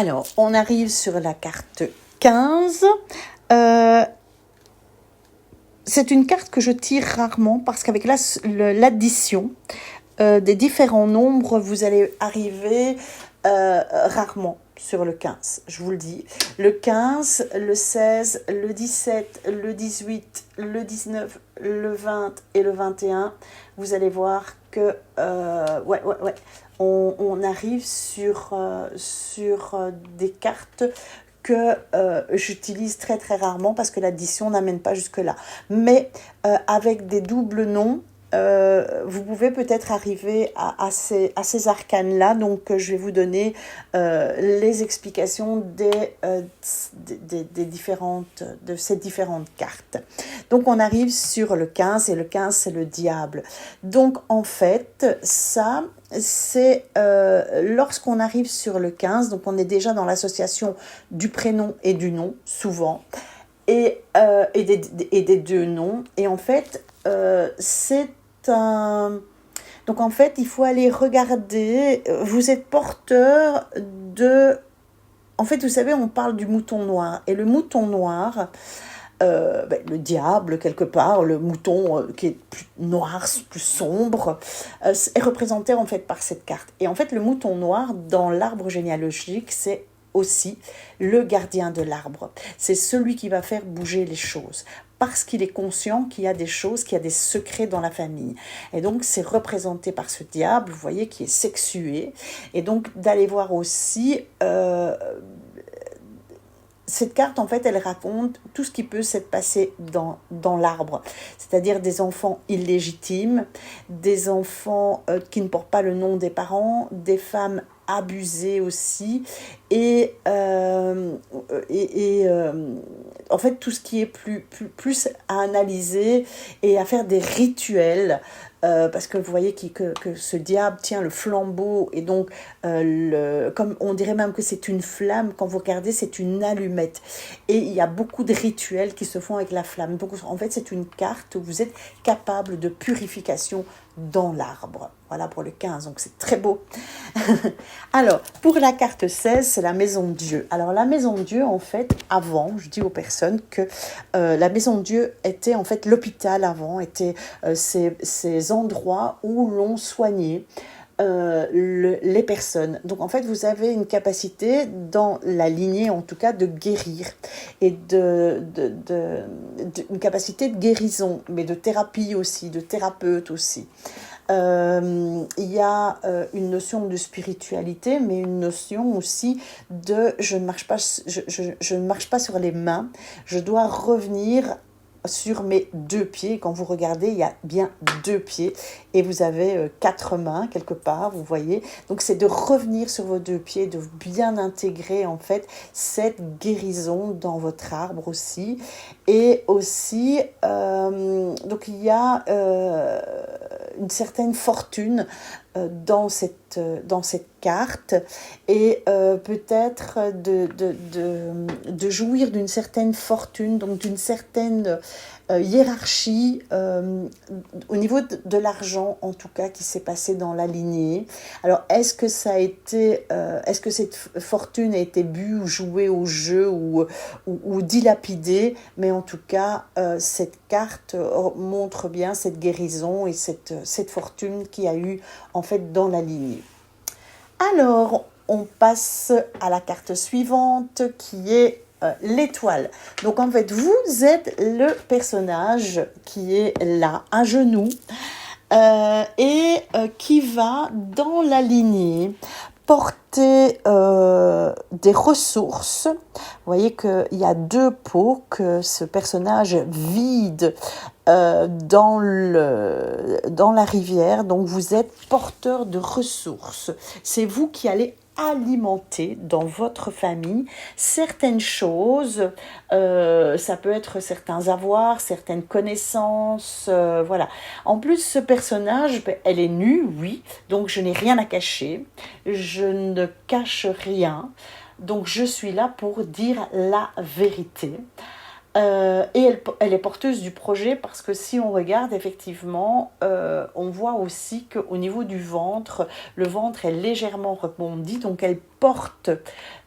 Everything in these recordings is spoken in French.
Alors, on arrive sur la carte 15. C'est une carte que je tire rarement parce qu'avec l'addition des différents nombres, vous allez arriver rarement sur le 15, je vous le dis. Le 15, le 16, le 17, le 18, le 19, le 20 et le 21, vous allez voir que on arrive sur des cartes que j'utilise très très rarement parce que l'addition n'amène pas jusque-là. Mais avec des doubles noms, vous pouvez peut-être arriver à ces arcanes-là. Donc, je vais vous donner les explications de ces différentes cartes. Donc, on arrive sur le 15 et le 15, c'est le diable. Donc, en fait, ça, c'est lorsqu'on arrive sur le 15, donc on est déjà dans l'association du prénom et du nom, souvent, et des deux noms. Et en fait, c'est donc en fait, il faut aller regarder, vous êtes porteur de... En fait, vous savez, on parle du mouton noir. Et le mouton noir, le diable, quelque part, le mouton qui est plus noir, plus sombre, est représenté en fait par cette carte. Et en fait, le mouton noir, dans l'arbre généalogique, c'est aussi le gardien de l'arbre. C'est celui qui va faire bouger les choses, parce qu'il est conscient qu'il y a des choses, qu'il y a des secrets dans la famille. Et donc, c'est représenté par ce diable, vous voyez, qui est sexué. Et donc, d'aller voir aussi... cette carte, en fait, elle raconte tout ce qui peut s'être passé dans l'arbre. C'est-à-dire des enfants illégitimes, des enfants qui ne portent pas le nom des parents, des femmes abusées aussi, et en fait, tout ce qui est plus à analyser et à faire des rituels. Parce que vous voyez que ce diable tient le flambeau et donc comme on dirait même que c'est une flamme, quand vous regardez c'est une allumette et il y a beaucoup de rituels qui se font avec la flamme. Donc en fait c'est une carte où vous êtes capable de purification dans l'arbre. Voilà pour le 15, donc c'est très beau. Alors, pour la carte 16, c'est la maison de Dieu. Alors, la maison de Dieu, en fait, avant, je dis aux personnes que la maison de Dieu était, en fait, l'hôpital avant, était ces endroits où l'on soignait les personnes. Donc, en fait, vous avez une capacité, dans la lignée, en tout cas, de guérir et une capacité de guérison, mais de thérapie aussi, de thérapeute aussi. Il y a une notion de spiritualité, mais une notion aussi de je ne marche pas sur les mains, je dois revenir sur mes deux pieds. Quand vous regardez, il y a bien deux pieds et vous avez quatre mains quelque part, vous voyez. Donc c'est de revenir sur vos deux pieds, de bien intégrer en fait cette guérison dans votre arbre aussi. Et aussi, donc il y a une certaine fortune dans cette carte et peut-être de jouir d'une certaine fortune, donc d'une certaine hiérarchie au niveau de l'argent en tout cas qui s'est passé dans la lignée. Alors est-ce que est-ce que cette fortune a été bue ou jouée au jeu ou dilapidée, mais en tout cas cette carte montre bien cette guérison et cette fortune qui a eu en fait dans la lignée. Alors on passe à la carte suivante qui est l'étoile. Donc en fait vous êtes le personnage qui est là à genoux et qui va dans la lignée porter des ressources. Vous voyez qu'il y a deux pots que ce personnage vide dans la rivière. Donc vous êtes porteur de ressources. C'est vous qui allez alimenter dans votre famille certaines choses, ça peut être certains avoirs, certaines connaissances, voilà. En plus, ce personnage, elle est nue, oui, donc je n'ai rien à cacher, je ne cache rien, donc je suis là pour dire la vérité. Et elle est porteuse du projet parce que si on regarde effectivement, on voit aussi qu'au niveau du ventre, le ventre est légèrement rebondi, donc elle porte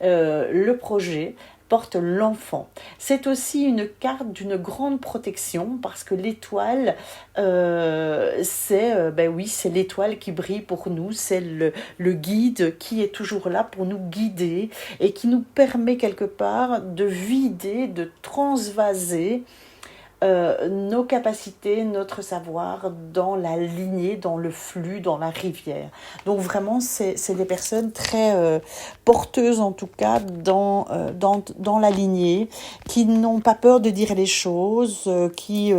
le projet, porte l'enfant. C'est aussi une carte d'une grande protection parce que l'étoile, ben oui, c'est l'étoile qui brille pour nous, c'est le guide qui est toujours là pour nous guider et qui nous permet quelque part de vider, de transvaser nos capacités, notre savoir dans la lignée, dans le flux, dans la rivière. Donc vraiment, c'est des personnes très porteuses en tout cas dans la lignée, qui n'ont pas peur de dire les choses, qui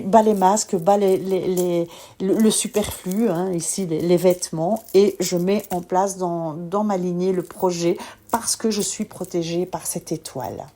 bat les masques, bat le superflu, hein, ici les vêtements, et je mets en place dans ma lignée le projet parce que je suis protégée par cette étoile.